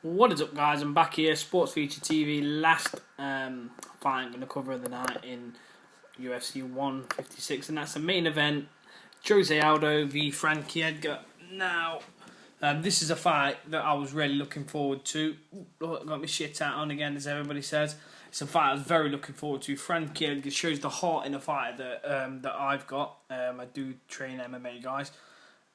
What is up, guys? I'm back here, Sports Feature TV. Last fight I'm going to cover of the night in UFC 156, and that's the main event: Jose Aldo v Frankie Edgar. Now, this is a fight that I was really looking forward to. Got my shit out on again, as everybody says. It's a fight I was very looking forward to. Frankie Edgar shows the heart in a fight that I've got. I do train MMA, guys,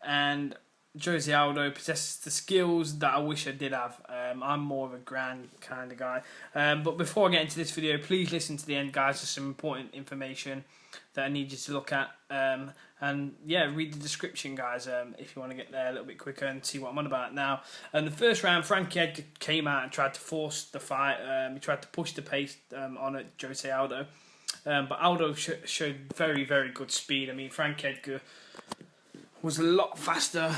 and Jose Aldo possesses the skills that I wish I did have. I'm more of a grand kind of guy. But before I get into this video, please listen to the end, guys. There's some important information that I need you to look at. And yeah, read the description, guys, if you want to get there a little bit quicker and see what I'm on about. Now, in the first round, Frankie Edgar came out and tried to force the fight. He tried to push the pace on at Jose Aldo. But Aldo showed very, very good speed. I mean, Frankie Edgar was a lot faster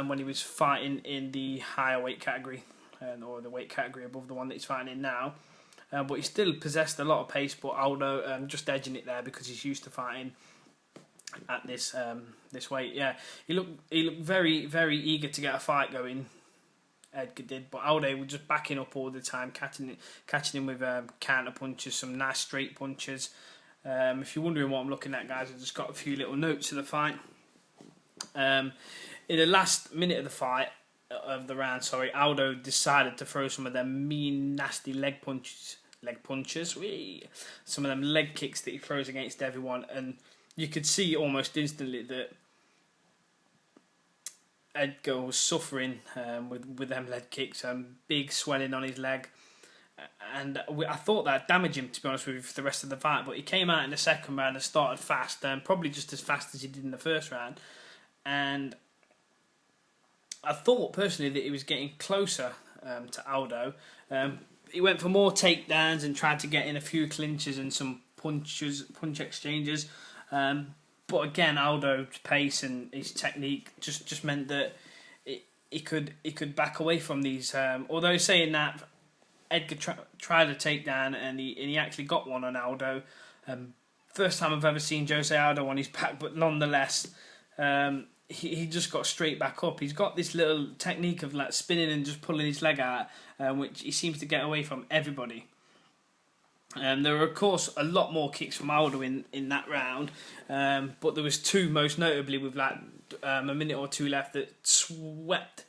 when he was fighting in the higher weight category, or the weight category above the one that he's fighting in now. But he still possessed a lot of pace, but Aldo just edging it there because he's used to fighting at this weight. Yeah, he looked very, very eager to get a fight going. Edgar did, but Aldo was just backing up all the time, catching him with counter punches, some nice straight punches. If you're wondering what I'm looking at, guys, I've just got a few little notes of the fight. In the last minute of the fight, of the round, Aldo decided to throw some of them mean, nasty leg punches, some of them leg kicks that he throws against everyone, and you could see almost instantly that Edgar was suffering with them leg kicks, big swelling on his leg, and I thought that damaged him, to be honest with you, for the rest of the fight. But he came out in the second round and started fast, probably just as fast as he did in the first round. And I thought personally that he was getting closer to Aldo. He went for more takedowns and tried to get in a few clinches and some punch exchanges. But again, Aldo's pace and his technique just meant that he could back away from these. Although saying that, Edgar tried a takedown and he actually got one on Aldo. First time I've ever seen Jose Aldo on his back, but nonetheless, he just got straight back up. He's got this little technique of like spinning and just pulling his leg out, which he seems to get away from everybody. There were, of course, a lot more kicks from Aldo in that round, but there was two, most notably, with like a minute or two left, that swept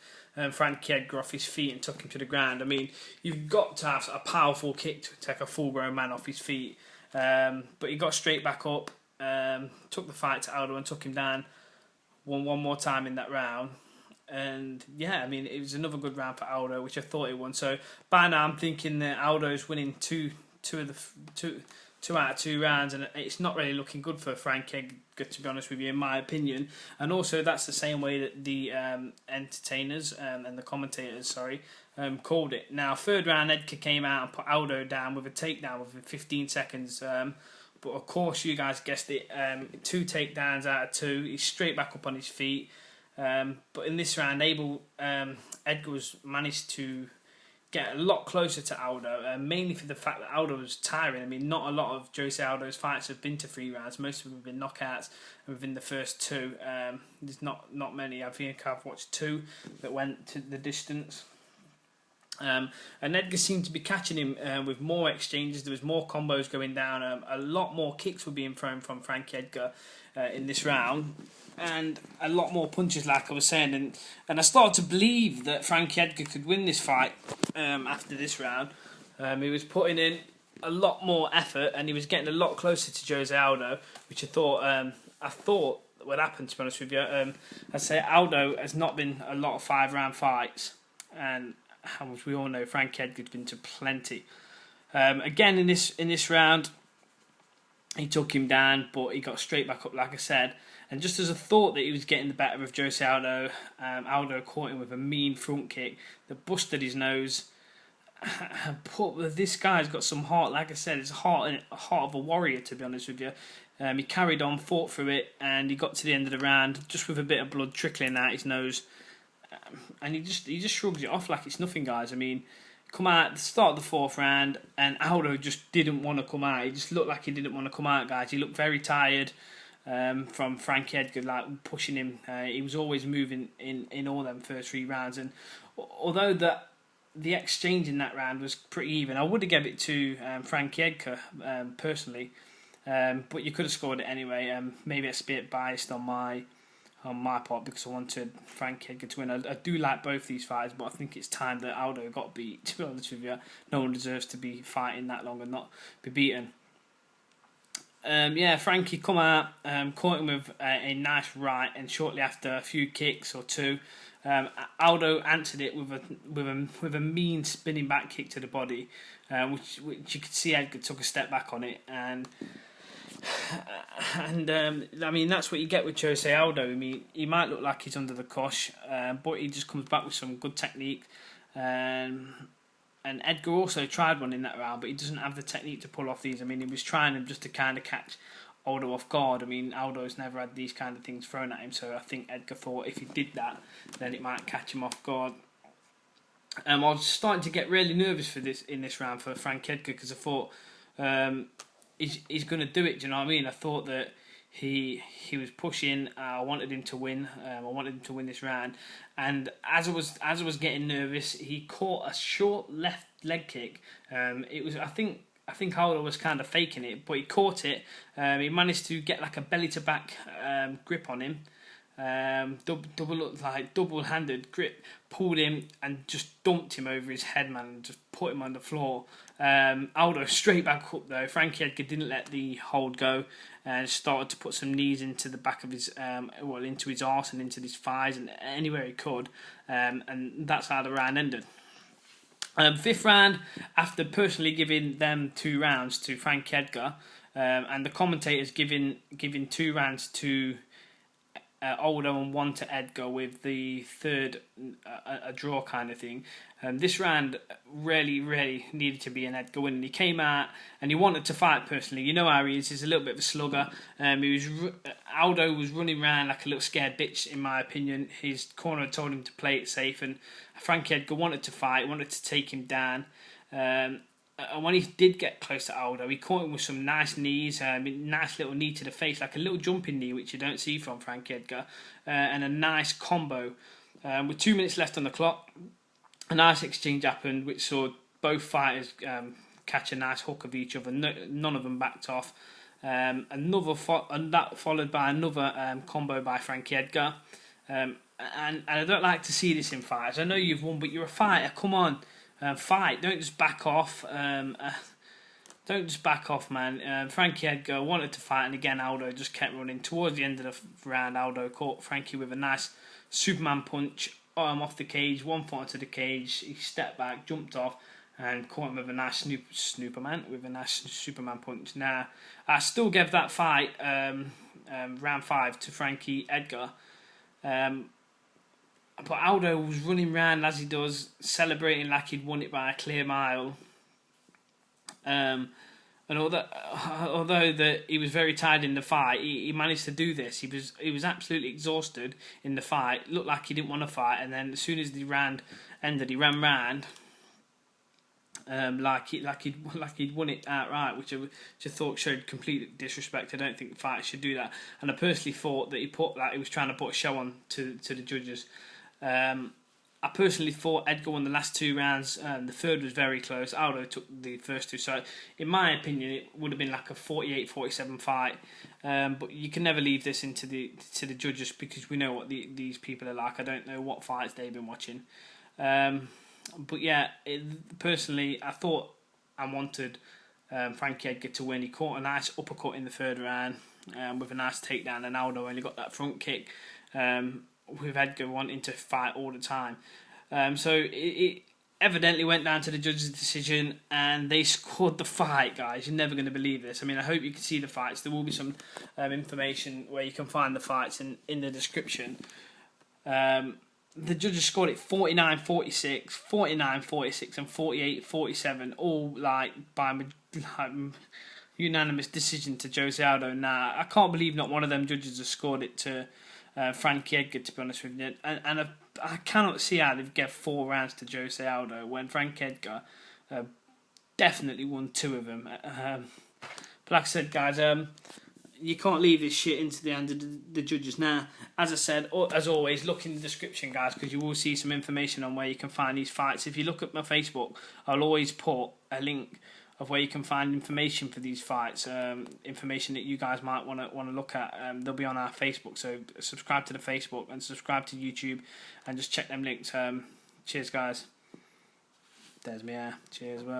Frankie Edgar off his feet and took him to the ground. I mean, you've got to have a powerful kick to take a full-grown man off his feet, but he got straight back up, took the fight to Aldo and took him down one more time in that round. And yeah, I mean, it was another good round for Aldo, which I thought he won. So by now I'm thinking that Aldo's winning two out of 2 rounds, and it's not really looking good for Frankie Edgar, to be honest with you, in my opinion. And also that's the same way that the entertainers and the commentators called it. Now, third round, Edgar came out and put Aldo down with a takedown within 15 seconds. But of course, you guys guessed it, 2 takedowns out of 2. He's straight back up on his feet. But in this round, Edgar was managed to get a lot closer to Aldo, mainly for the fact that Aldo was tiring. I mean, not a lot of Jose Aldo's fights have been to 3 rounds. Most of them have been knockouts, and within the first 2, there's not many. I think I've watched 2 that went to the distance. And Edgar seemed to be catching him with more exchanges. There was more combos going down. A lot more kicks were being thrown from Frankie Edgar in this round, and a lot more punches, like I was saying. And I started to believe that Frankie Edgar could win this fight after this round. He was putting in a lot more effort, and he was getting a lot closer to Jose Aldo, which I thought would happen, to be honest with you. I'd say Aldo has not been a lot of 5-round fights, and as we all know, Frankie Edgar's been to plenty. Again, in this round, he took him down, but he got straight back up, like I said. And just as I thought that he was getting the better of Jose Aldo, Aldo caught him with a mean front kick that busted his nose. But this guy's got some heart. Like I said, it's a heart of a warrior, to be honest with you. He carried on, fought through it, and he got to the end of the round just with a bit of blood trickling out his nose. And he just shrugs it off like it's nothing, guys. I mean, come out at the start of the 4th round, and Aldo just didn't want to come out. He just looked like he didn't want to come out, guys. He looked very tired from Frankie Edgar, like pushing him. He was always moving in all them first 3 rounds. And although that the exchange in that round was pretty even. I would have given it to Frankie Edgar personally, but you could have scored it anyway. Maybe it's a bit biased on my part because I wanted Frankie Edgar to win. I do like both these fighters, but I think it's time that Aldo got beat. To be honest with you, no one deserves to be fighting that long and not be beaten. Frankie come out, caught him with a nice right, and shortly after a few kicks or two, Aldo answered it with a mean spinning back kick to the body, which you could see Edgar took a step back on it, and I mean that's what you get with Jose Aldo. I mean he might look like he's under the cosh, but he just comes back with some good technique. And Edgar also tried one in that round, but he doesn't have the technique to pull off these. I mean, he was trying them just to kind of catch Aldo off guard. I mean, Aldo's never had these kind of things thrown at him, so I think Edgar thought if he did that, then it might catch him off guard. I was starting to get really nervous in this round for Frank Edgar because I thought he's going to do it. Do you know what I mean? I thought that he was pushing. I wanted him to win. I wanted him to win this round. And as I was getting nervous, he caught a short left leg kick. It was I think Aldo was kind of faking it, but he caught it. He managed to get like a belly to back grip on him. Double-handed grip, pulled him and just dumped him over his head, man, and just put him on the floor. Aldo straight back up though. Frankie Edgar didn't let the hold go and started to put some knees into the back of his, into his arse and into his thighs and anywhere he could, and that's how the round ended. Fifth round, after personally giving them 2 rounds to Frankie Edgar, and the commentators giving 2 rounds to Aldo and 1 to Edgar with the third a draw kind of thing. This round really needed to be an Edgar win. And he came out and he wanted to fight personally. You know how he is. He's a little bit of a slugger. Aldo was running around like a little scared bitch, in my opinion. His corner told him to play it safe, and Frankie Edgar wanted to fight, wanted to take him down. And when he did get close to Aldo, he caught him with some nice knees, nice little knee to the face, like a little jumping knee, which you don't see from Frankie Edgar, and a nice combo. With 2 minutes left on the clock, a nice exchange happened, which saw both fighters catch a nice hook of each other. None of them backed off. And that followed by another combo by Frankie Edgar. And I don't like to see this in fights. I know you've won, but you're a fighter. Come on. Fight. Don't just back off. Don't just back off, man. Frankie Edgar wanted to fight, and again Aldo just kept running. Towards the end of the round, Aldo caught Frankie with a nice Superman punch off the cage, 1 foot onto the cage. He stepped back, jumped off, and caught him with a nice Superman punch. Now, I still gave that fight round 5 to Frankie Edgar. But Aldo was running around as he does, celebrating like he'd won it by a clear mile. And although he was very tired in the fight, he managed to do this. He was absolutely exhausted in the fight. Looked like he didn't want to fight, and then as soon as the round ended, he ran round like he'd won it outright, which I thought showed complete disrespect. I don't think fighters should do that. And I personally thought that he was trying to put a show on to the judges. I personally thought Edgar won the last 2 rounds. The third was very close. Aldo took the first 2. So, in my opinion, it would have been like a 48-47 fight. But you can never leave this to the judges because we know what these people are like. I don't know what fights they've been watching. But yeah, personally, I thought I wanted Frankie Edgar to win. He caught a nice uppercut in the third round with a nice takedown, and Aldo only got that front kick. With Edgar wanting to fight all the time. So it evidently went down to the judges' decision and they scored the fight, guys. You're never going to believe this. I mean, I hope you can see the fights. There will be some information where you can find the fights in the description. The judges scored it 49-46, 49-46 and 48-47, all by unanimous decision to Jose Aldo. Now, I can't believe not one of them judges has scored it to Frankie Edgar, to be honest with you, and I cannot see how they've given 4 rounds to Jose Aldo when Frankie Edgar definitely won 2 of them. But like I said, guys, you can't leave this shit into the hand of the judges. Now, as I said, as always, look in the description, guys, because you will see some information on where you can find these fights. If you look at my Facebook, I'll always put a link of where you can find information for these fights, information that you guys might want to look at. They'll be on our Facebook, so subscribe to the Facebook and subscribe to YouTube, and just check them links. Cheers, guys. There's me. Cheers, bye.